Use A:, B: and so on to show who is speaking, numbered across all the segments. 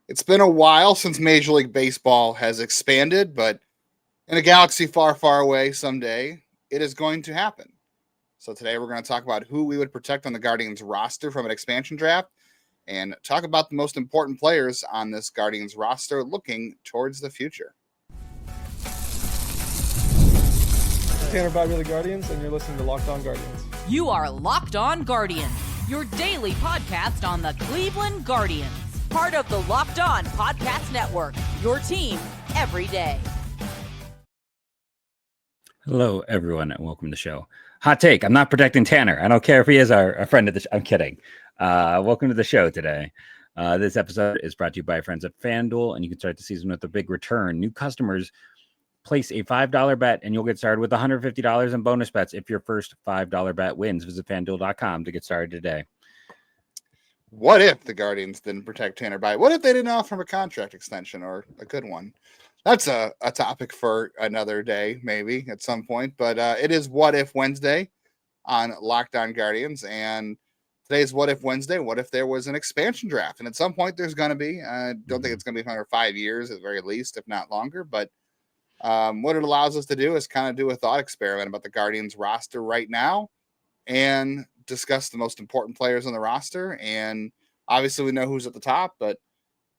A: It's been a while since Major League Baseball has expanded, but in a galaxy far, far away someday, it is going to happen. So today we're going to talk about who we would protect on the Guardians roster from an expansion draft and talk about the most important players on this Guardians roster looking towards the future.
B: Tanner Bobby of the Guardians, and you're listening to Locked On Guardians.
C: You are Locked On Guardians, your daily podcast on the Cleveland Guardians. Part of the Locked On Podcast Network, your team every day.
D: Hello, everyone, and welcome to the show. Hot take, I'm not protecting Tanner. I don't care if he is our friend of the show. I'm kidding. Welcome to the show today. This episode is brought to you by our friends at FanDuel, and you can start the season with a big return. New customers place a $5 bet, and you'll get started with $150 in bonus bets if your first $5 bet wins. Visit FanDuel.com to get started today.
A: What if the Guardians didn't protect Tanner Bybee? What if they didn't offer him a contract extension or a good one? That's a topic for another day, maybe at some point. But it is What If Wednesday on Locked On Guardians. And today's What If Wednesday. What if there was an expansion draft? And at some point there's going to be. I don't think it's going to be for 5 years at the very least, if not longer. But what it allows us to do is kind of do a thought experiment about the Guardians roster right now and discuss the most important players on the roster. And obviously we know who's at the top, but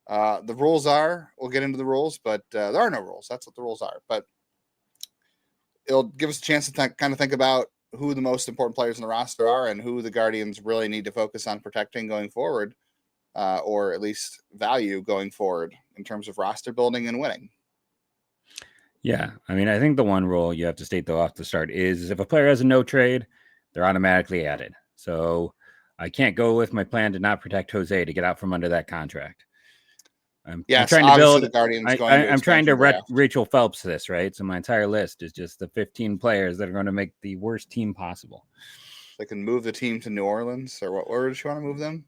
A: the rules are, we'll get into the rules, but there are no rules. That's what the rules are. But it'll give us a chance to kind of think about who the most important players on the roster are and who the Guardians really need to focus on protecting going forward, or at least value going forward in terms of roster building and winning.
D: Yeah, I mean, I think the one rule you have to state though off the start is if a player has a no trade, they're automatically added. So I can't go with my plan to not protect Jose to get out from under that contract. I'm trying to build the Guardians. I'm trying to Rachel Phelps this, right? So my entire list is just the 15 players that are going to make the worst team possible.
A: They can move the team to New Orleans, or what? Where did you want to move them?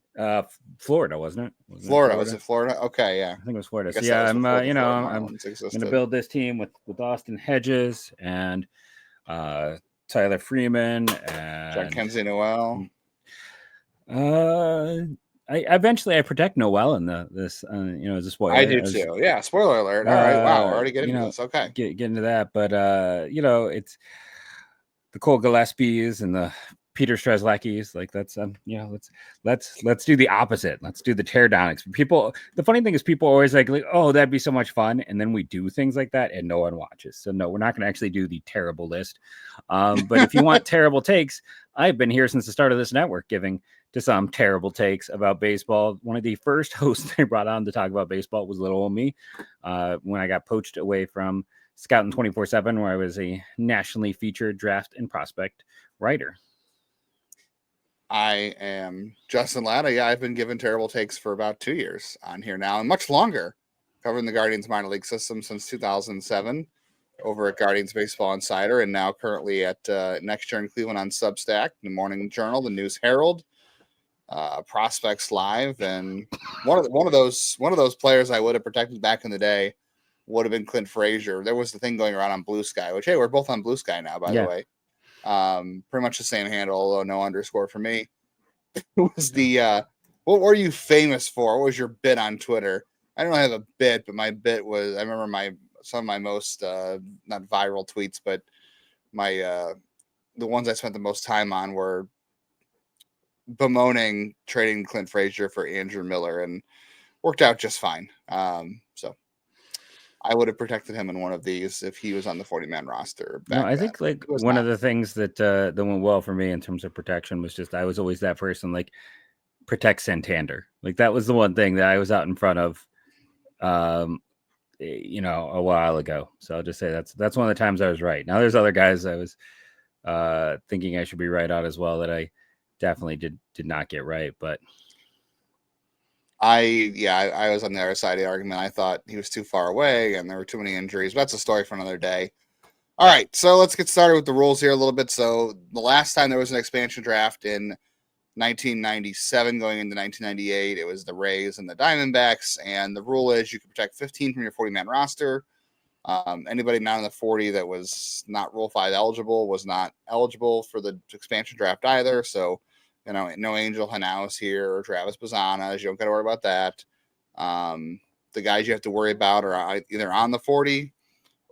D: Florida, wasn't it?
A: Florida. Was it Florida? Okay, yeah.
D: I think it was Florida. So yeah, I'm going to build this team with Austin Hedges and Tyler Freeman and
A: McKenzie Noel.
D: I eventually protect Noel in this as a spoiler.
A: I do too. Yeah, spoiler alert. All right, wow, we're already getting into this. Okay,
D: get into that, but it's the Cole Gillespies and the Peter Strzelecki's. Like that's let's do the opposite. Let's do the teardown. People, the funny thing is people are always like, oh, that'd be so much fun, and then we do things like that and no one watches. So no, we're not going to actually do the terrible list. But if you want terrible takes, I've been here since the start of this network giving to some terrible takes about baseball. One of the first hosts they brought on to talk about baseball was little old me when I got poached away from Scouting 24/7, where I was a nationally featured draft and prospect writer.
A: I am Justin Latta. Yeah, I've been given terrible takes for about 2 years on here now, and much longer, covering the Guardians minor league system since 2007 over at Guardians Baseball Insider, and now currently at Next Year in Cleveland on Substack, the Morning Journal, the News Herald, Prospects Live, and one of those players I would have protected back in the day would have been Clint Frazier. There was the thing going around on Blue Sky, which, hey, we're both on Blue Sky now, by the way. Pretty much the same handle, although no underscore for me. It was the what were you famous for? What was your bit on Twitter? I don't have a bit, but my bit was, I remember some of my most not viral tweets, but my the ones I spent the most time on were bemoaning trading Clint Frazier for Andrew Miller, and worked out just fine. So I would have protected him in one of these if he was on the 40-man roster.
D: No, I think like one of the things that went well for me in terms of protection was just I was always that person, like, protect Santander. Like that was the one thing that I was out in front of a while ago. So I'll just say that's one of the times I was right. Now there's other guys I was thinking I should be right on as well that I definitely did not get right. But
A: I was on the other side of the argument. I thought he was too far away and there were too many injuries. But that's a story for another day. All right, so let's get started with the rules here a little bit. So the last time there was an expansion draft in 1997 going into 1998, it was the Rays and the Diamondbacks. And the rule is you can protect 15 from your 40-man roster. Anybody not in the 40 that was not Rule 5 eligible was not eligible for the expansion draft either. So, no Angel Hanaus here or Travis Bazanas. You don't got to worry about that. the guys you have to worry about are either on the 40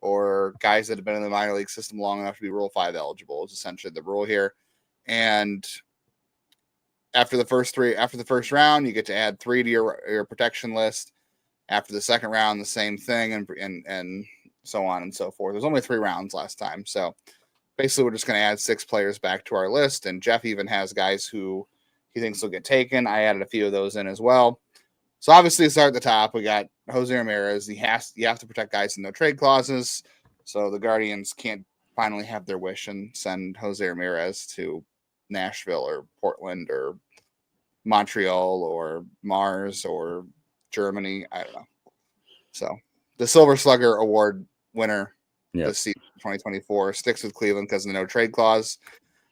A: or guys that have been in the minor league system long enough to be Rule 5 eligible is essentially the rule here. And after the first round, you get to add 3 to your protection list. After the second round, the same thing, and so on and so forth. There's only 3 rounds last time. So basically, we're just going to add 6 players back to our list. And Jeff even has guys who he thinks will get taken. I added a few of those in as well. So obviously, start at the top. We got Jose Ramirez. You have to protect guys in no trade clauses. So the Guardians can't finally have their wish and send Jose Ramirez to Nashville or Portland or Montreal or Mars or Germany. I don't know. So the Silver Slugger Award winner this season, 2024, sticks with Cleveland because of the no trade clause.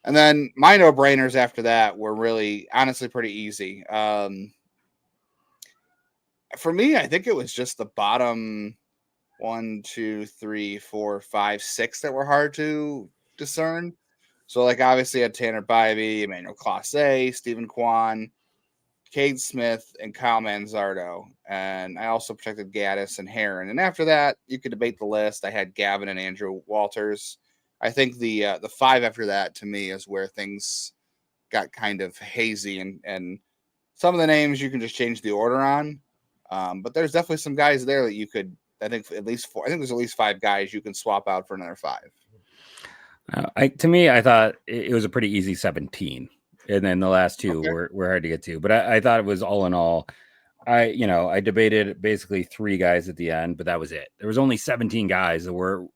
A: And then my no-brainers after that were really, honestly, pretty easy. For me, I think it was just the bottom 1, 2, 3, 4, 5, 6 that were hard to discern. So, like, obviously, I had Tanner Bybee, Emmanuel Clase, Stephen Kwan, Cade Smith, and Kyle Manzardo. And I also protected Gaddis and Heron. And after that, you could debate the list. I had Gavin and Andrew Walters. I think the 5 after that, to me, is where things got kind of hazy. And some of the names you can just change the order on. But there's definitely some guys there that you could, I think there's at least 5 guys you can swap out for another 5.
D: To me, I thought it was a pretty easy 17. And then the last 2 were hard to get to. But I thought it was all in all, I debated basically 3 guys at the end, but that was it. There was only 17 guys that were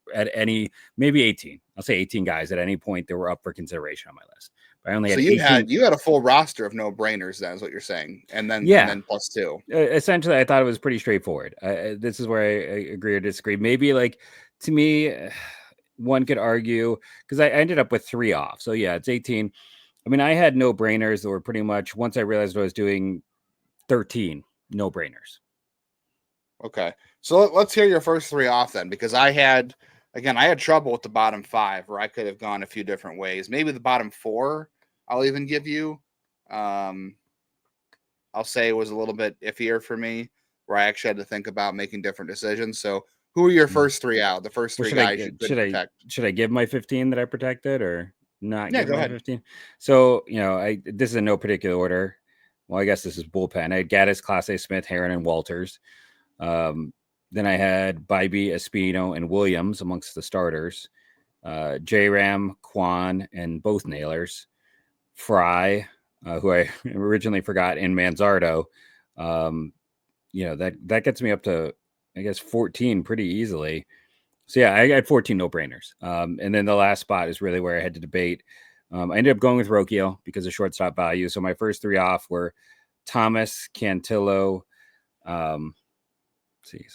D: maybe 18. I'll say 18 guys at any point that were up for consideration on my list. But I only had 18.
A: You had a full roster of no-brainers, then is what you're saying. And then plus 2.
D: Essentially, I thought it was pretty straightforward. This is where I agree or disagree. Maybe, like, to me, one could argue, because I ended up with 3 off. So, yeah, it's 18. I mean, I had no-brainers that were pretty much, once I realized what I was doing, 13 no-brainers.
A: Okay. So let's hear your first 3 off then, because I had trouble with the bottom 5 where I could have gone a few different ways. Maybe the bottom 4 I'll even give you. I'll say it was a little bit iffier for me where I actually had to think about making different decisions. So who are your first 3 out? The first 3 guys you could protect.
D: Should I give my 15 that I protected or not?
A: Yeah, go ahead.
D: 15? So, this is in no particular order. Well, I guess this is bullpen. I had Gaddis, Clase, Smith, Heron, and Walters. Then I had Bybee, Espino, and Williams amongst the starters. J-Ram, Kwan, and both nailers. Fry, who I originally forgot, and Manzardo. That gets me up to, I guess, 14 pretty easily. So, yeah, I had 14 no-brainers. And then the last spot is really where I had to debate. I ended up going with Rocchio because of shortstop value. So my first 3 off were Thomas, Cantillo. So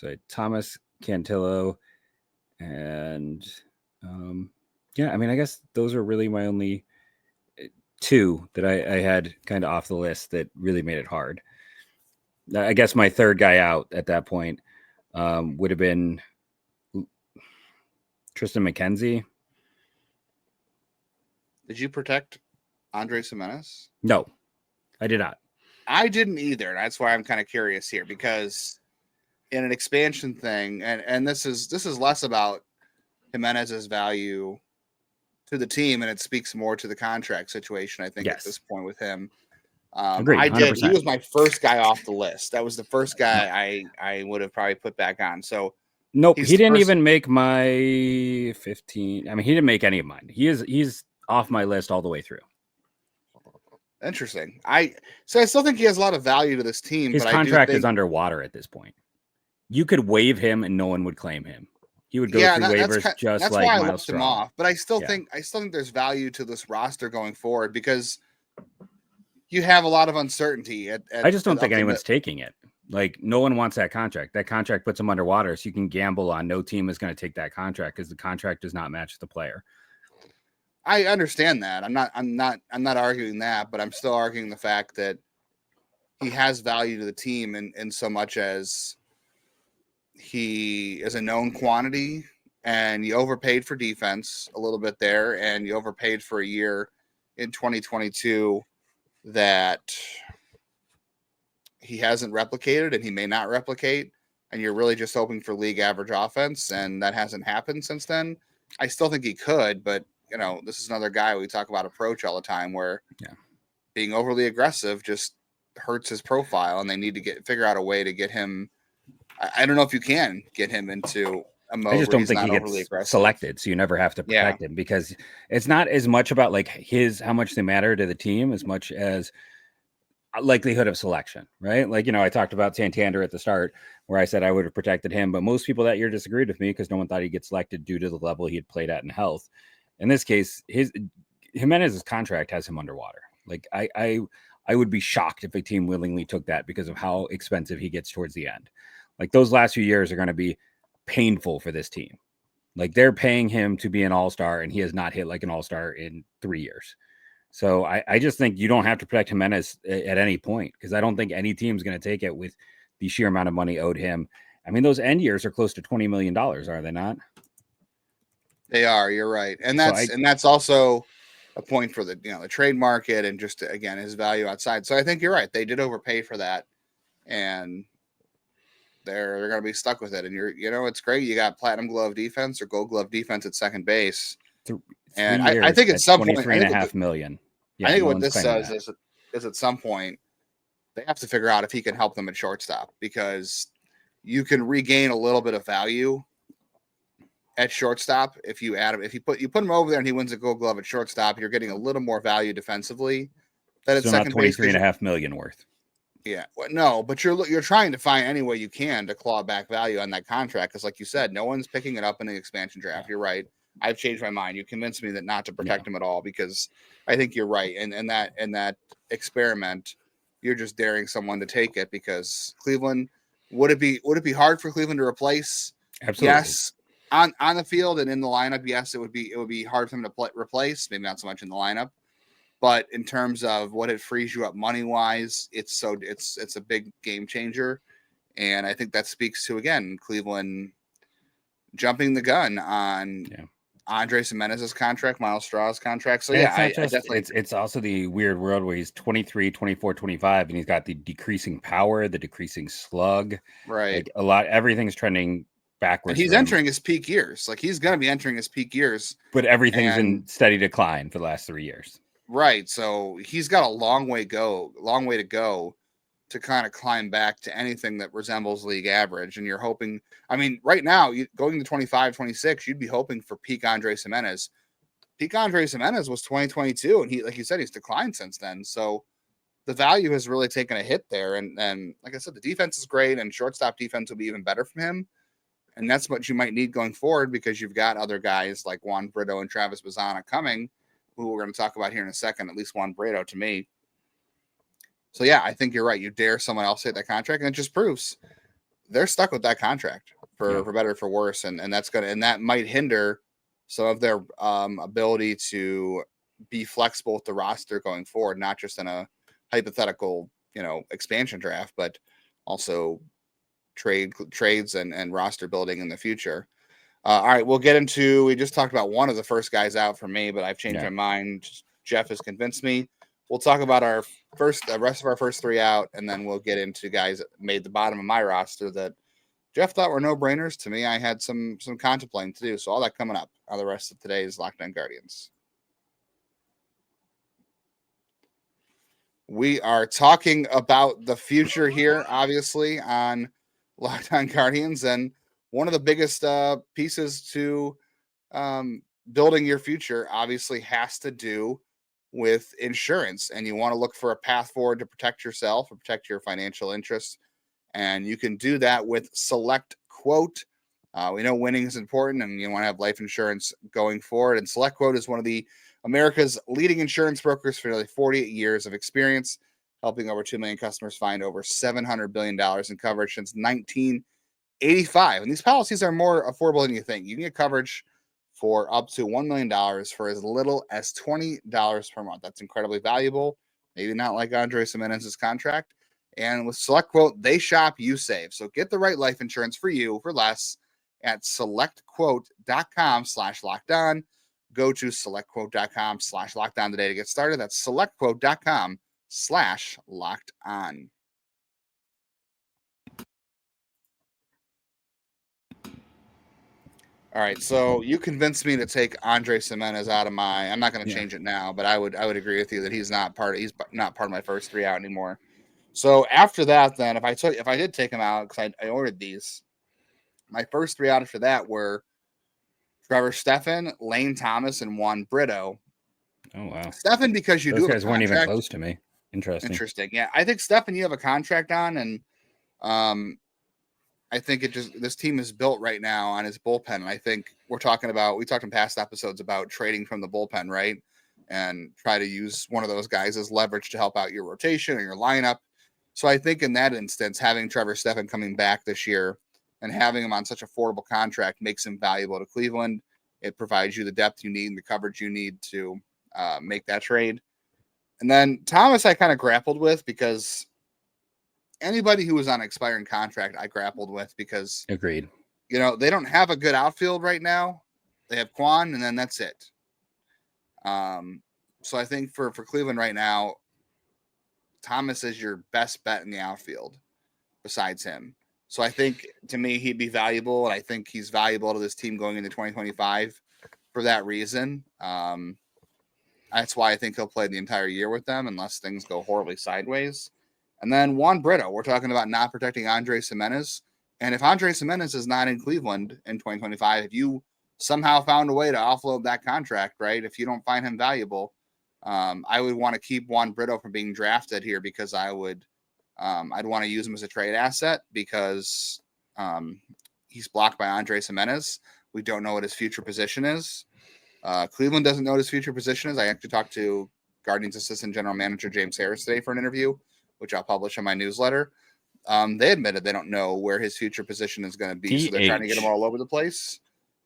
D: I had Thomas, Cantillo, and I guess those are really my only 2 that I had kind of off the list that really made it hard. I guess my third guy out at that point would have been Triston McKenzie.
A: Did you protect Andres Gimenez?
D: No, I did not.
A: I didn't either. That's why I'm kind of curious here, because in an expansion thing, and this is less about Gimenez's value to the team, and it speaks more to the contract situation, I think, at this point with him.
D: Agreed,
A: I did.
D: 100%.
A: He was my first guy off the list. That was the first guy I would have probably put back on. So
D: nope, he didn't even make my 15. I mean, he didn't make any of mine. He's off my list all the way through.
A: Interesting. I still think he has a lot of value to this team.
D: His contract is underwater at this point. You could waive him and no one would claim him. He would go through waivers that's like
A: why I
D: Miles
A: left him off. But I still think there's value to this roster going forward because you have a lot of uncertainty.
D: I just don't think anyone's taking it. Like, no one wants that contract. That contract puts him underwater, so you can gamble on no team is going to take that contract because the contract does not match the player.
A: I understand that. I'm not arguing that, but I'm still arguing the fact that he has value to the team in so much as he is a known quantity, and you overpaid for defense a little bit there, and you overpaid for a year in 2022 that he hasn't replicated and he may not replicate. and you're really just hoping for league average offense, and that hasn't happened since then, I still think he could, but this is another guy we talk about approach all the time where being overly aggressive just hurts his profile, and they need to figure out a way to get him. I don't know if you can get him into a mode
D: I just
A: where
D: don't
A: he's
D: think
A: not
D: he
A: overly
D: gets
A: aggressive.
D: selected, so you never have to protect him, because it's not as much about like how much they matter to the team as much as likelihood of selection, right? Like, I talked about Santander at the start where I said I would have protected him, but most people that year disagreed with me because no one thought he'd get selected due to the level he had played at in health. In this case, Gimenez's contract has him underwater. Like I would be shocked if a team willingly took that because of how expensive he gets towards the end. Like those last few years are going to be painful for this team. Like they're paying him to be an all-star, and he has not hit like an all-star in 3 years. So I just think you don't have to protect Gimenez at any point, because I don't think any team's going to take it with the sheer amount of money owed him. I mean, those end years are close to $20 million, are they not?
A: They are. You're right, and that's also a point for the the trade market and just again his value outside. So I think you're right. They did overpay for that, and they're going to be stuck with it. And it's great. You got platinum glove defense or gold glove defense at second base. And I think at some point,
D: $23.5 million.
A: Yeah, I think what this says is at some point they have to figure out if he can help them at shortstop, because you can regain a little bit of value at shortstop if you add him. If you put him over there and he wins a gold glove at shortstop, you're getting a little more value defensively than at second base.
D: $23.5 million worth.
A: Yeah, well, no, but you're trying to find any way you can to claw back value on that contract, because, like you said, no one's picking it up in the expansion draft. You're right. I've changed my mind. You convinced me that not to protect him at all, because I think you're right. And that experiment, you're just daring someone to take it, because Cleveland would it be hard for Cleveland to replace?
D: Absolutely.
A: Yes, on the field and in the lineup. Yes, it would be hard for them to replace. Maybe not so much in the lineup. But in terms of what it frees you up money wise, it's a big game changer, and I think that speaks to, again, Cleveland jumping the gun on Andres Gimenez's contract, Miles Straw's contract. So
D: it's also the weird world where he's 23, 24, 25, and he's got the decreasing power, the decreasing slug.
A: Right,
D: like everything's trending backwards.
A: And he's entering his peak years. Like he's going to be entering his peak years,
D: but everything's in steady decline for the last 3 years.
A: Right. So he's got a long way to go to kind of climb back to anything that resembles league average. And you're hoping, right now, going to 25, 26, you'd be hoping for peak Andres Gimenez. Peak Andres Gimenez was 2022, and he, like you said, he's declined since then. So the value has really taken a hit there. And like I said, the defense is great, and shortstop defense will be even better from him. And that's what you might need going forward, because you've got other guys like Juan Brito and Travis Bazzana coming, who we're going to talk about here in a second, at least Juan Brito to me. So, yeah, I think you're right. You dare someone else take that contract, and it just proves they're stuck with that contract for better or for worse. And that might hinder some of their ability to be flexible with the roster going forward, not just in a hypothetical, expansion draft, but also trades and roster building in the future. All right, we'll get into. We just talked about one of the first guys out for me, but I've changed my mind. Jeff has convinced me. We'll talk about the rest of our first three out, and then we'll get into guys that made the bottom of my roster that Jeff thought were no-brainers. To me, I had some contemplating to do. So all that coming up on the rest of today's Locked On Guardians. We are talking about the future here, obviously, on Locked On Guardians, and one of the biggest pieces to building your future obviously has to do with insurance, and you want to look for a path forward to protect yourself or protect your financial interests. And you can do that with SelectQuote. We know winning is important, and you want to have life insurance going forward. And SelectQuote is one of the America's leading insurance brokers for nearly 48 years of experience, helping over 2 million customers find over $700 billion in coverage since 1985. And these policies are more affordable than you think. You can get coverage for up to $1 million for as little as $20 per month. That's incredibly valuable. Maybe not like Andres Gimenez's contract. And with SelectQuote, they shop, you save. So get the right life insurance for you for less at selectquote.com/lockedon. Go to selectquote.com/lockedon today to get started. That's selectquote.com/lockedon. All right, so you convinced me to take Andre Gimenez out of my. I'm not going to
D: Yeah.
A: change it now, but I would agree with you that he's not part of my first 3 out anymore. So after that, then if I did take him out because I ordered these, my first 3 out after that were Trevor Stephan, Lane Thomas, and Juan Brito.
D: Oh wow.
A: Stephan because you
D: Those
A: do have
D: guys
A: a
D: weren't even
A: contract.
D: close to me. Interesting.
A: Yeah, I think Stephan you have a contract on, and I think this team is built right now on his bullpen. And I think we talked in past episodes about trading from the bullpen, right? And try to use one of those guys as leverage to help out your rotation or your lineup. So I think in that instance, having Trevor Stephan coming back this year and having him on such affordable contract makes him valuable to Cleveland. It provides you the depth you need and the coverage you need to make that trade. And then Thomas, I kind of grappled with because anybody who was on an expiring contract, I grappled with because
D: Agreed.
A: they don't have a good outfield right now. They have Quan, and then that's it. So I think for Cleveland right now, Thomas is your best bet in the outfield besides him. So I think to me he'd be valuable, and I think he's valuable to this team going into 2025 for that reason. That's why I think he'll play the entire year with them unless things go horribly sideways. And then Juan Brito, we're talking about not protecting Andre Gimenez. And if Andre Gimenez is not in Cleveland in 2025, if you somehow found a way to offload that contract, right? If you don't find him valuable, I would want to keep Juan Brito from being drafted here because I'd want to use him as a trade asset because he's blocked by Andre Gimenez. We don't know what his future position is. Cleveland doesn't know what his future position is. I actually talked to Guardians assistant general manager James Harris today for an interview, which I'll publish on my newsletter. They admitted they don't know where his future position is going to be, so they're trying to get him all over the place.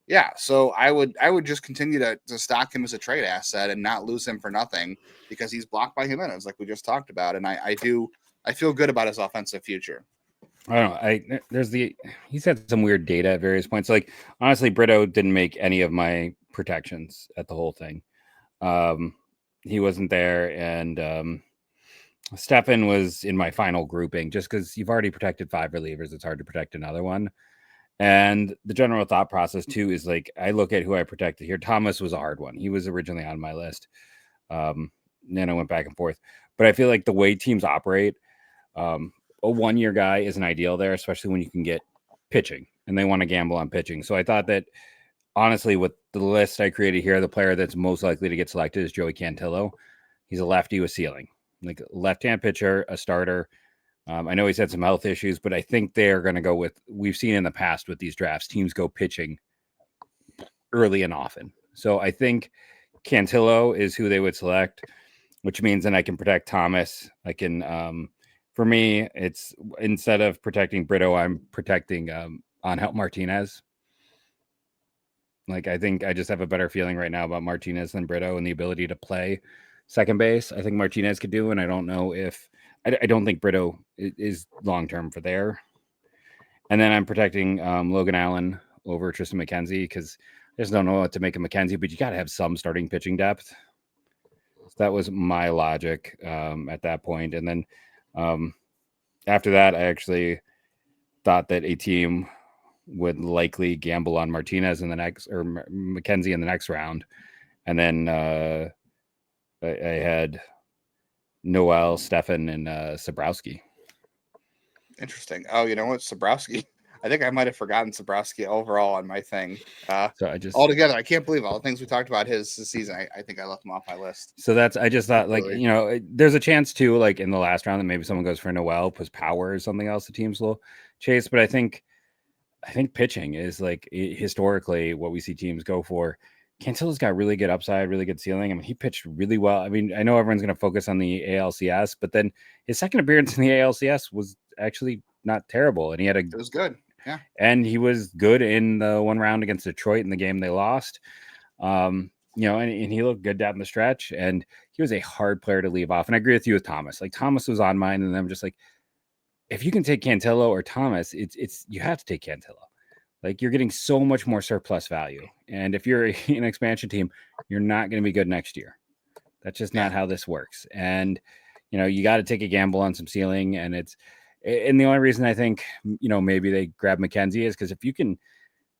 A: Yeah, so I would just continue to stock him as a trade asset and not lose him for nothing because he's blocked by Gimenez, like we just talked about, and I feel good about his offensive future.
D: I don't know. He's had some weird data at various points. Like honestly, Brito didn't make any of my protections at the whole thing. He wasn't there, and Stephan was in my final grouping just because you've already protected 5 relievers. It's hard to protect another one. And the general thought process too is like I look at who I protected here. Thomas was a hard one. He was originally on my list. Then I went back and forth. But I feel like the way teams operate, a 1-year guy isn't ideal there, especially when you can get pitching and they want to gamble on pitching. So I thought that honestly, with the list I created here, the player that's most likely to get selected is Joey Cantillo. He's a lefty with ceiling, like left-hand pitcher, a starter. I know he's had some health issues, but I think they're going to go with, we've seen in the past with these drafts, teams go pitching early and often. So I think Cantillo is who they would select, which means then I can protect Thomas. I can, for me, it's instead of protecting Brito, I'm protecting Angel Martinez. Like, I think I just have a better feeling right now about Martinez than Brito and the ability to play second base. I think Martinez could do, and I don't know if, I don't think Brito is long-term for there. And then I'm protecting Logan Allen over Triston McKenzie because I just don't know what to make of McKenzie, but you got to have some starting pitching depth. So that was my logic at that point. And then after that, I actually thought that a team would likely gamble on Martinez in the next, or McKenzie in the next round. And then I had Noel, Stephan, and Sabrowski.
A: Interesting. Oh, you know what? Sabrowski. I think I might have forgotten Sabrowski overall on my thing.
D: So I just
A: altogether, I can't believe all the things we talked about his season. I think I left him off my list.
D: So I just thought, like, you know, there's a chance too, like in the last round, that maybe someone goes for Noel, plus power or something else the teams will chase. But I think pitching is like historically what we see teams go for. Cantillo's got really good upside, really good ceiling. I mean, he pitched really well. I mean, I know everyone's going to focus on the ALCS, but then his second appearance in the ALCS was actually not terrible. And it
A: was good. Yeah.
D: And he was good in the one round against Detroit in the game they lost. You know, and he looked good down the stretch, and he was a hard player to leave off. And I agree with you with Thomas. Like, Thomas was on mine, and I'm just like, if you can take Cantillo or Thomas, it's you have to take Cantillo. Like, you're getting so much more surplus value. And if you're an expansion team, you're not going to be good next year. That's just not how this works. And, you know, you got to take a gamble on some ceiling. And the only reason I think, you know, maybe they grab McKenzie is because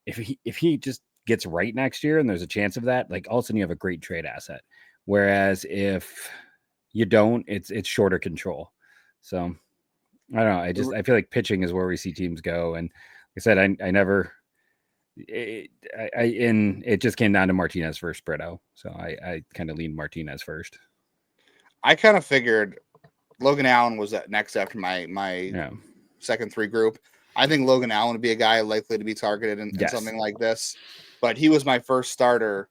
D: if he just gets right next year, and there's a chance of that, like all of a sudden you have a great trade asset. Whereas if you don't, it's shorter control. So I don't know. I feel like pitching is where we see teams go. And like I said, it just came down to Martinez versus Brito. So I kind of leaned Martinez first.
A: I kind of figured Logan Allen was next after my second three group. I think Logan Allen would be a guy likely to be targeted in something like this, but he was my first starter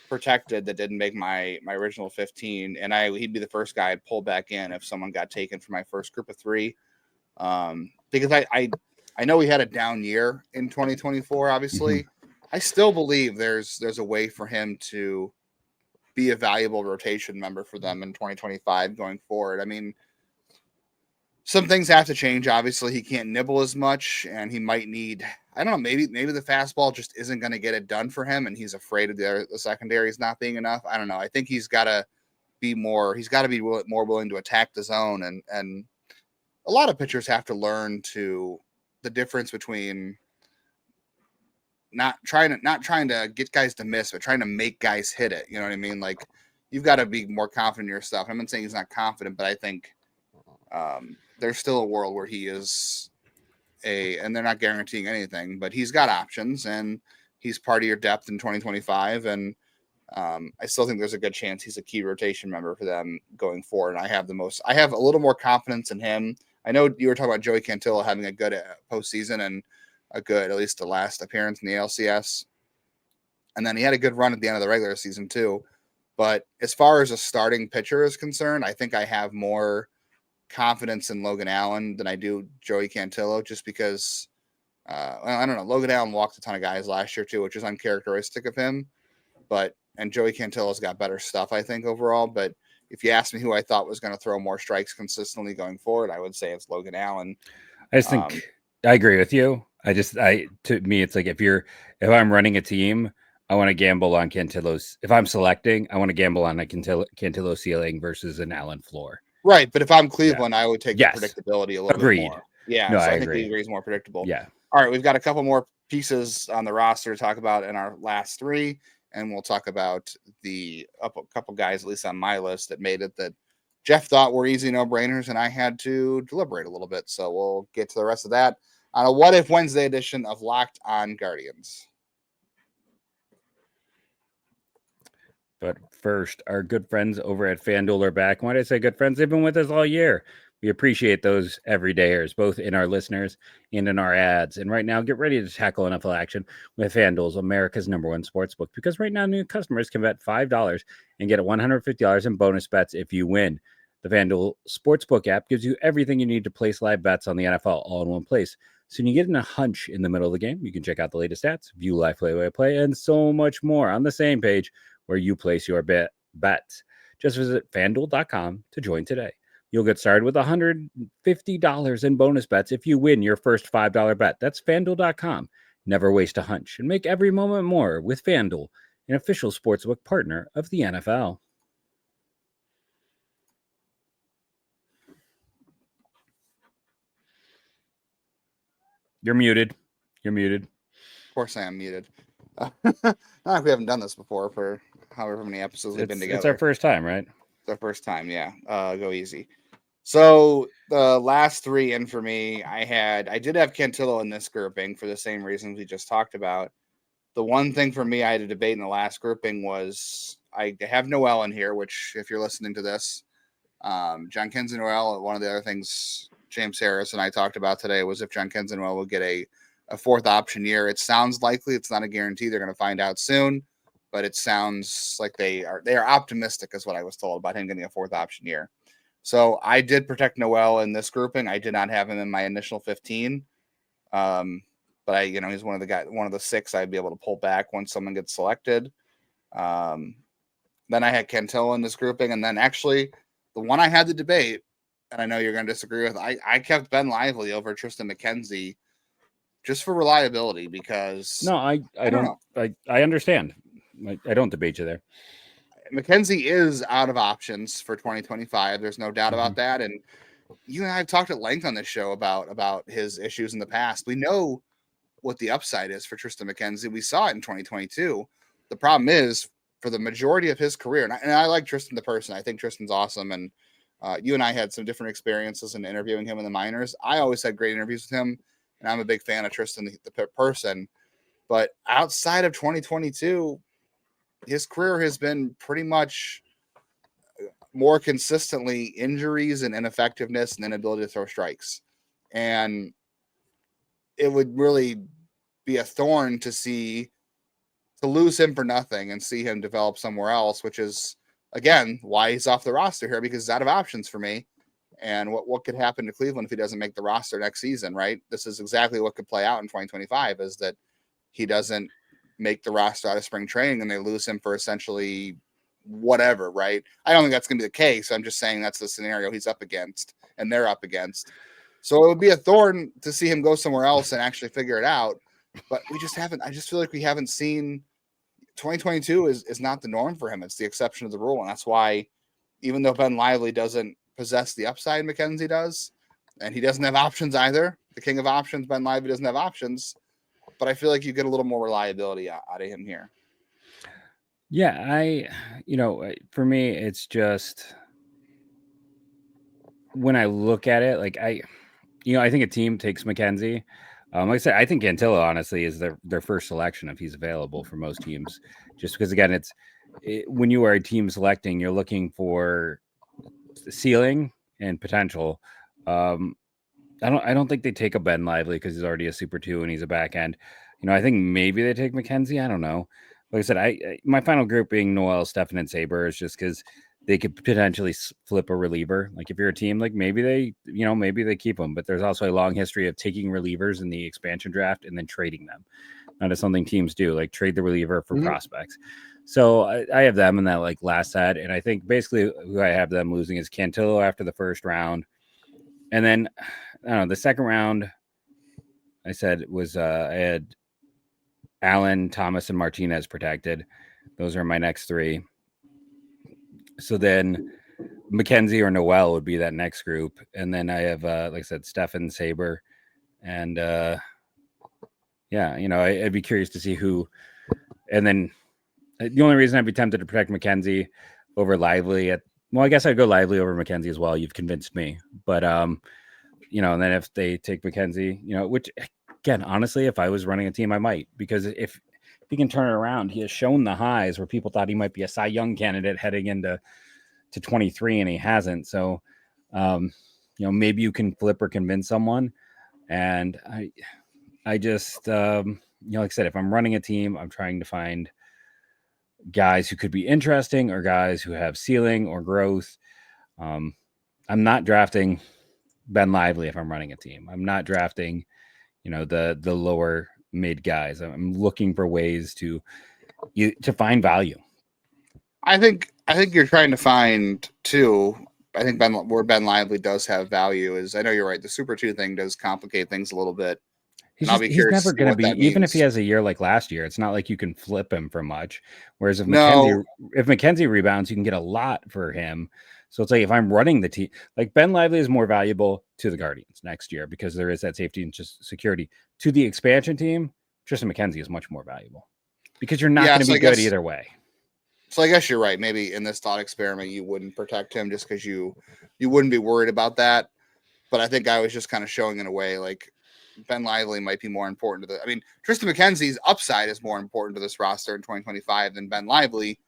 A: protected that didn't make my original 15, and he'd be the first guy I'd pull back in if someone got taken for my first group of three. Because I know he had a down year in 2024. Obviously, I still believe there's a way for him to be a valuable rotation member for them in 2025 going forward. I mean, some things have to change. Obviously, he can't nibble as much, and he might need, I don't know, maybe the fastball just isn't going to get it done for him, and he's afraid of the secondaries not being enough. I don't know. I think he's got to be more willing to attack the zone, and a lot of pitchers have to learn the difference between not trying to get guys to miss, but trying to make guys hit it. You know what I mean? Like, you've got to be more confident in your stuff. I'm not saying he's not confident, but I think there's still a world where he is and they're not guaranteeing anything, but he's got options, and he's part of your depth in 2025. And I still think there's a good chance he's a key rotation member for them going forward. And I have a little more confidence in him. I know you were talking about Joey Cantillo having a good postseason and a good, at least the last appearance in the LCS. And then he had a good run at the end of the regular season too. But as far as a starting pitcher is concerned, I think I have more confidence in Logan Allen than I do Joey Cantillo, just because I don't know. Logan Allen walked a ton of guys last year too, which is uncharacteristic of him. And Joey Cantillo's got better stuff, I think, overall. But if you ask me who I thought was going to throw more strikes consistently going forward, I would say it's Logan Allen.
D: I just think I agree with you. To me, it's like if I'm running a team, I want to gamble on Cantillo's. If I'm selecting, I want to gamble on a Cantillo ceiling versus an Allen floor.
A: Right, but if I'm Cleveland, I would take the predictability a little bit more. Yeah,
D: no,
A: so
D: I
A: think
D: agree.
A: League is more predictable.
D: Yeah.
A: All right, we've got a couple more pieces on the roster to talk about in our last three, and we'll talk about a couple guys, at least on my list, that made it that Jeff thought were easy no-brainers, and I had to deliberate a little bit. So we'll get to the rest of that on a What If Wednesday edition of Locked On Guardians.
D: But first, our good friends over at FanDuel are back. Why did I say good friends? They've been with us all year. We appreciate those everydayers, both in our listeners and in our ads. And right now, get ready to tackle NFL action with FanDuel's America's #1 sportsbook. Because right now, new customers can bet $5 and get $150 in bonus bets if you win. The FanDuel Sportsbook app gives you everything you need to place live bets on the NFL all in one place. So when you get in a hunch in the middle of the game, you can check out the latest stats, view live play-by-play, and so much more on the same page where you place your bets. Just visit FanDuel.com to join today. You'll get started with $150 in bonus bets if you win your first $5 bet. That's FanDuel.com. Never waste a hunch and make every moment more with FanDuel, an official sportsbook partner of the NFL. You're muted. Of
A: course I am muted. Not like we haven't done this before for however many episodes we've been together.
D: It's our first time, right?
A: It's our first time, yeah. Go easy. So the last three in for me, I did have Cantillo in this grouping for the same reasons we just talked about. The one thing for me I had to debate in the last grouping was I have Noel in here, which if you're listening to this, Jenkins and Noel, one of the other things James Harris and I talked about today was if Jenkins and Noel will get a fourth option year. It sounds likely. It's not a guarantee. They're going to find out soon, but it sounds like they are optimistic is what I was told about him getting a fourth option year. So I did protect Noel in this grouping. I did not have him in my initial 15. But he's one of the six I'd be able to pull back once someone gets selected. Then I had Cantillo in this grouping. And then actually the one I had to debate, and I know you're going to disagree with, I kept Ben Lively over Triston McKenzie just for reliability because
D: no, I don't know. I understand. I don't debate you there.
A: McKenzie is out of options for 2025. There's no doubt about that. And you and I have talked at length on this show about his issues in the past. We know what the upside is for Triston McKenzie. We saw it in 2022. The problem is for the majority of his career, and I like Triston the person. I think Triston's awesome, and you and I had some different experiences in interviewing him in the minors. I always had great interviews with him, and I'm a big fan of Triston the person. But outside of 2022, his career has been pretty much more consistently injuries and ineffectiveness and inability to throw strikes. And it would really be a thorn to lose him for nothing and see him develop somewhere else, which is, again, why he's off the roster here, because he's out of options for me. And what could happen to Cleveland if he doesn't make the roster next season, right? This is exactly what could play out in 2025, is that he doesn't make the roster out of spring training and they lose him for essentially whatever, right? I don't think that's going to be the case. I'm just saying that's the scenario he's up against and they're up against. So it would be a thorn to see him go somewhere else and actually figure it out. But we just haven't. I just feel like we haven't seen. 2022 is not the norm for him. It's the exception of the rule. And that's why, even though Ben Lively doesn't possess the upside McKenzie does, and he doesn't have options either, the king of options, Ben Lively doesn't have options, but I feel like you get a little more reliability out of him here.
D: Yeah, for me, it's just when I look at it, like I think a team takes McKenzie. Like I said, I think Antillo honestly is their first selection if he's available for most teams, just because again, when you are a team selecting, you're looking for ceiling and potential. I don't think they take a Ben Lively because he's already a Super 2 and he's a back end. I think maybe they take McKenzie. I don't know. Like I said, my final group being Noel, Stefan, and Saber is just because they could potentially flip a reliever. Like if you're a team, like maybe they keep them, but there's also a long history of taking relievers in the expansion draft and then trading them. That is something teams do, like trade the reliever for prospects. So I have them in that like last set. And I think basically who I have them losing is Cantillo after the first round. And then I don't know, the second round I said was I had Allen, Thomas, and Martinez protected. Those are my next three. So then McKenzie or Noel would be that next group. And then I have, like I said, Stefan, Saber. And I'd be curious to see who. And then the only reason I'd be tempted to protect McKenzie over Lively I guess I'd go Lively over McKenzie as well. You've convinced me. But, and then if they take McKenzie, which again, honestly, if I was running a team, I might, because if he can turn it around, he has shown the highs where people thought he might be a Cy Young candidate heading into 23 and he hasn't. So, maybe you can flip or convince someone. And I just, like I said, if I'm running a team, I'm trying to find guys who could be interesting or guys who have ceiling or growth. I'm not drafting Ben Lively if I'm running a team. I'm not drafting, the lower mid guys. I'm looking for ways to find value. I think
A: you're trying to find too. I think where Ben Lively does have value is, I know you're right, the Super 2 thing does complicate things a little bit.
D: He's never going to be, even if he has a year like last year, it's not like you can flip him for much. Whereas if McKenzie rebounds, you can get a lot for him. So it's like if I'm running the team, like Ben Lively is more valuable to the Guardians next year because there is that safety and just security. To the expansion team, Triston McKenzie is much more valuable because you're not going to be good either way.
A: So I guess you're right. Maybe in this thought experiment, you wouldn't protect him just because you wouldn't be worried about that. But I think I was just kind of showing in a way like Ben Lively might be more important to Triston McKenzie's upside is more important to this roster in 2025 than Ben Lively.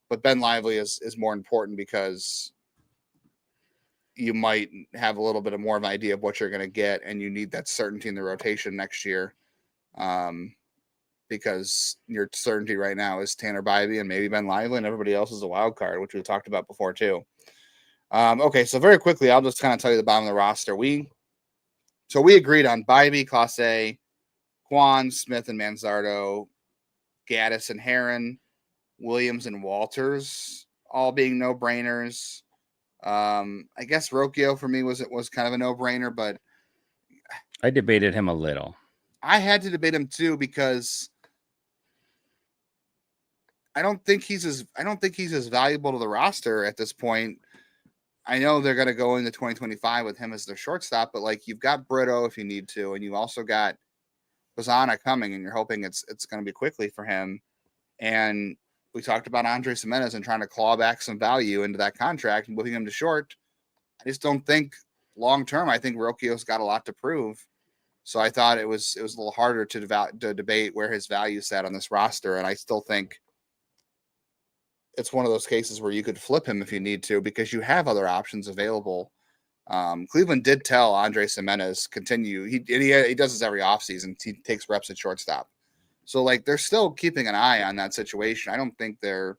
A: But Ben Lively is more important because you might have a little bit of more of an idea of what you're going to get, and you need that certainty in the rotation next year. Because your certainty right now is Tanner Bybee and maybe Ben Lively, and everybody else is a wild card, which we've talked about before too. Okay, so very quickly, I'll just kind of tell you the bottom of the roster. We agreed on Bybee, Clase, Kwan, Smith, and Manzardo, Gaddis and Heron, Williams and Walters, all being no-brainers. I guess Rocchio for me was kind of a no-brainer, but
D: I debated him a little.
A: I had to debate him too because I don't think he's as valuable to the roster at this point. I know they're going to go into 2025 with him as their shortstop, but like you've got Brito if you need to, and you've also got Bazana coming, and you're hoping it's going to be quickly for him. And we talked about Andres Gimenez and trying to claw back some value into that contract and moving him to short. I just don't think long term. I think Rocchio's got a lot to prove. So I thought it was a little harder to debate where his value sat on this roster, and I still think it's one of those cases where you could flip him if you need to because you have other options available. Cleveland did tell Andres Gimenez continue. He does this every offseason. He takes reps at shortstop. So like they're still keeping an eye on that situation. I don't think they're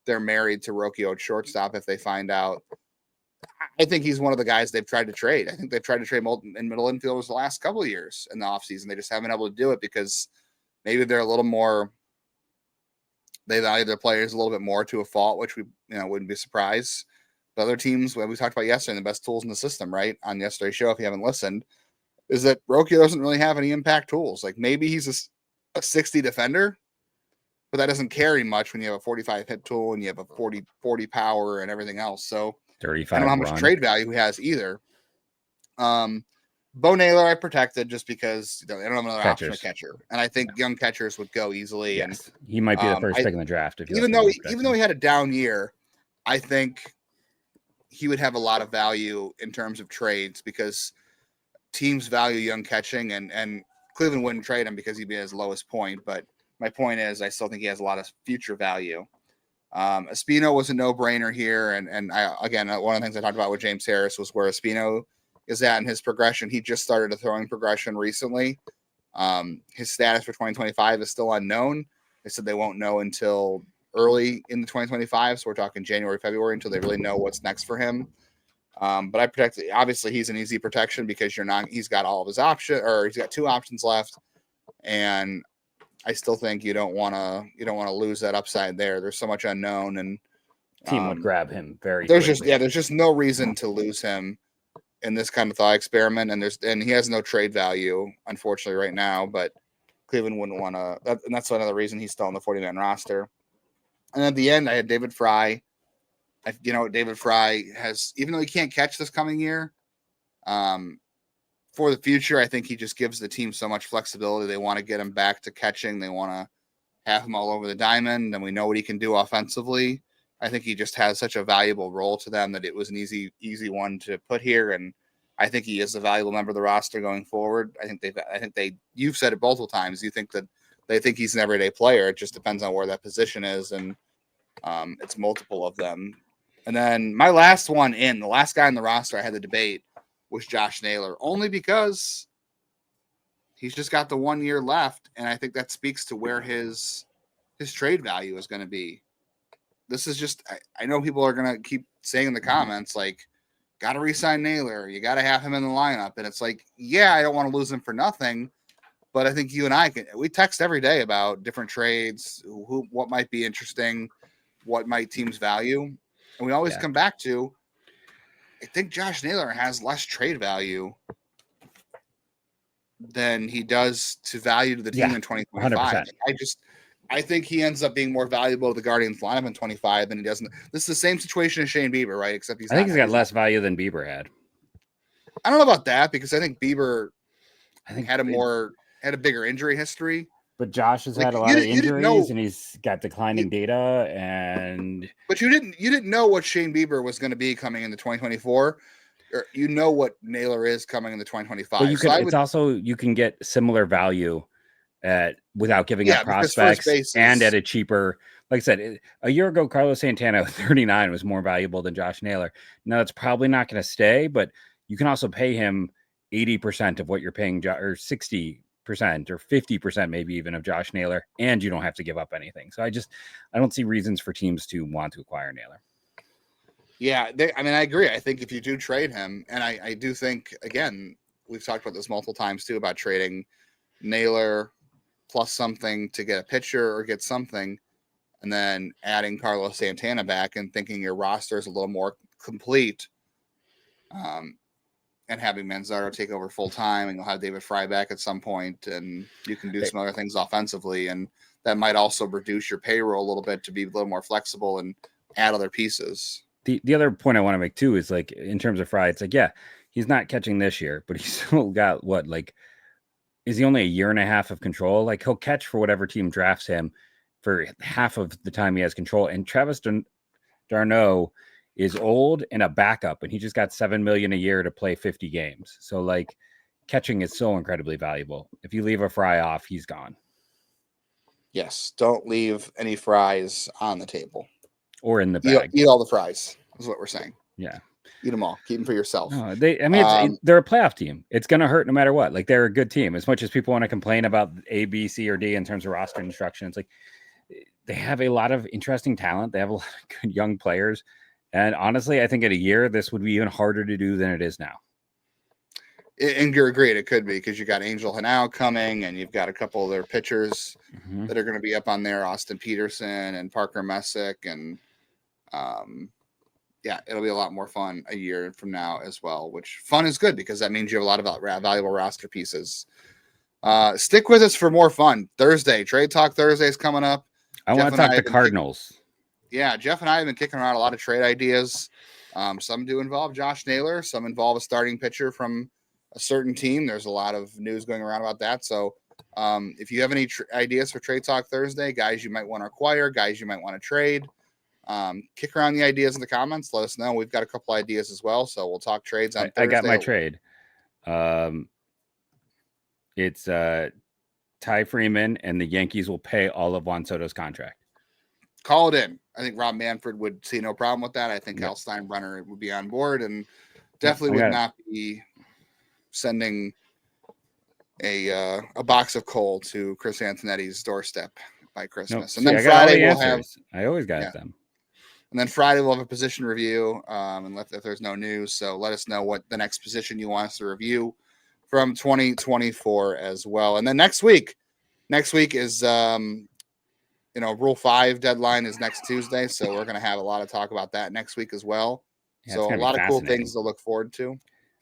A: married to Rocchio at shortstop if they find out. I think he's one of the guys they've tried to trade. I think they've tried to trade in middle infielders the last couple of years in the offseason. They just haven't been able to do it because maybe they're a little more, they value their players a little bit more to a fault, which we wouldn't be surprised. But other teams, we talked about yesterday, the best tools in the system, right? On yesterday's show, if you haven't listened, is that Rocchio doesn't really have any impact tools. Like maybe he's a 60 defender, but that doesn't carry much when you have a 45 hit tool and you have a 40 power and everything else. So
D: 35
A: I don't know how much trade value he has either. Bo Naylor I protected just because I don't have another option of catcher, and I think young catchers would go easily.
D: Yes.
A: And
D: he might be the first pick in the draft.
A: Even though he had a down year, I think he would have a lot of value in terms of trades because teams value young catching, and Cleveland wouldn't trade him because he'd be at his lowest point. But my point is, I still think he has a lot of future value. Espino was a no-brainer here, and I, again, one of the things I talked about with James Harris was where Espino is at in his progression. He just started a throwing progression recently. His status for 2025 is still unknown. They said they won't know until early in the 2025, so we're talking January, February until they really know what's next for him. But I protect. Obviously, he's an easy protection because he's got all of his options, or he's got 2 options left, and I still think you don't want to lose that upside there. There's so much unknown, and
D: team would grab him very.
A: There's just no reason to lose him in this kind of thought experiment, and he has no trade value, unfortunately, right now. But Cleveland wouldn't want to, and that's another reason he's still on the 40-man roster. And at the end, I had David Fry. David Fry has, even though he can't catch this coming year, for the future, I think he just gives the team so much flexibility. They want to get him back to catching. They want to have him all over the diamond, and we know what he can do offensively. I think he just has such a valuable role to them that it was an easy one to put here, and I think he is a valuable member of the roster going forward. You've said it multiple times. You think that they think he's an everyday player. It just depends on where that position is, and it's multiple of them. And then my last one the last guy in the roster I had the debate was Josh Naylor, only because he's just got the 1 year left, and I think that speaks to where his trade value is going to be. This is just, I know people are going to keep saying in the comments, like, got to re-sign Naylor. You got to have him in the lineup. And it's like, yeah, I don't want to lose him for nothing. But I think you and I we text every day about different trades, what might be interesting, what might teams value. And we always come back to, I think Josh Naylor has less trade value than he does to value to the team in 2025. 100%. I think he ends up being more valuable to the Guardians lineup in 25 than he doesn't. This is the same situation as Shane Bieber, right? Except
D: I think he's got less value than Bieber had.
A: I don't know about that because I think Bieber had a bigger injury history.
D: But Josh has had a lot of injuries and he's got declining data.
A: But you didn't know what Shane Bieber was going to be coming into 2024. Or you know what Naylor is coming into 2025.
D: Well, you can get similar value without giving up prospects and at a cheaper. Like I said, a year ago, Carlos Santana at 39 was more valuable than Josh Naylor. Now it's probably not going to stay, but you can also pay him 80% of what you're paying, or 60% or 50% maybe even of Josh Naylor, and you don't have to give up anything. So I don't see reasons for teams to want to acquire Naylor.
A: Yeah, I agree. I think if you do trade him, and I do think, again, we've talked about this multiple times too, about trading Naylor plus something to get a pitcher or get something, and then adding Carlos Santana back and thinking your roster is a little more complete, and having Manzardo take over full time, and you'll have David Fry back at some point, and you can do some other things offensively, and that might also reduce your payroll a little bit to be a little more flexible and add other pieces.
D: The other point I want to make too is, like, in terms of Fry, it's like, yeah, he's not catching this year, but he's still got is he only a year and a half of control? Like he'll catch for whatever team drafts him for half of the time he has control. And Travis Darno is old and a backup, and he just got $7 million a year to play 50 games. So like catching is so incredibly valuable. If you leave a Fry off, he's gone.
A: Yes, don't leave any fries on the table
D: Or in the bag.
A: Eat all the fries is what we're saying.
D: Yeah.
A: Eat them all. Keep them for yourself.
D: No, they're a playoff team. It's going to hurt no matter what. Like they're a good team. As much as people want to complain about A, B, C, or D in terms of roster instructions, like they have a lot of interesting talent. They have a lot of good young players. And honestly, I think in a year, this would be even harder to do than it is now.
A: And you're agreed, it could be because you got Angel Hanau coming, and you've got a couple of their pitchers that are going to be up on there, Austin Peterson and Parker Messick, and yeah, it'll be a lot more fun a year from now as well. Which fun is good because that means you have a lot of valuable roster pieces. Stick with us for more fun. Thursday, Trade Talk Thursday is coming up.
D: I want to talk to Cardinals.
A: Jeff and I have been kicking around a lot of trade ideas. Some do involve Josh Naylor. Some involve a starting pitcher from a certain team. There's a lot of news going around about that. So if you have any ideas for Trade Talk Thursday, guys you might want to acquire, guys you might want to trade, kick around the ideas in the comments. Let us know. We've got a couple ideas as well. So we'll talk trades on Thursday.
D: I got my trade. It's Ty Freeman, and the Yankees will pay all of Juan Soto's contract.
A: Call it in. I think Rob Manfred would see no problem with that. I think Hal Steinbrenner would be on board and definitely would not be sending a box of coal to Chris Antonetti's doorstep by Christmas.
D: Nope.
A: And then Friday we'll have.
D: I always got them.
A: And then Friday we'll have a position review. And if there's no news, so let us know what the next position you want us to review from 2024 as well. And then next week is Rule 5 deadline is next Tuesday, so we're going to have a lot of talk about that next week as well. So a lot of cool things to look forward to.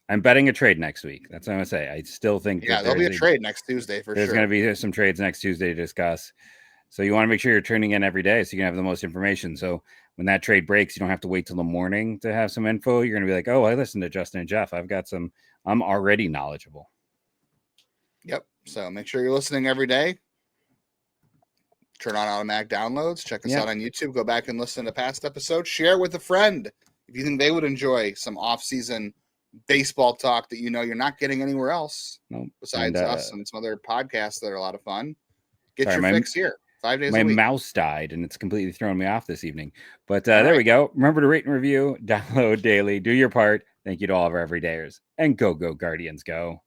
D: I'm betting a trade next week. That's what I'm going to say. I still think
A: there'll be a trade next Tuesday for sure.
D: There's going to be some trades next Tuesday to discuss. So you want to make sure you're tuning in every day so you can have the most information. So when that trade breaks, you don't have to wait till the morning to have some info. You're going to be like, oh, I listened to Justin and Jeff. I'm already knowledgeable.
A: Yep. So make sure you're listening every day. Turn on automatic downloads. Check us out on YouTube. Go back and listen to past episodes. Share with a friend if you think they would enjoy some off-season baseball talk that you're not getting anywhere else besides us and some other podcasts that are a lot of fun. Get your fix here. 5 days a week. My
D: mouse died, and it's completely thrown me off this evening. But there we go. Remember to rate and review, download daily, do your part. Thank you to all of our everydayers. And go Guardians, go.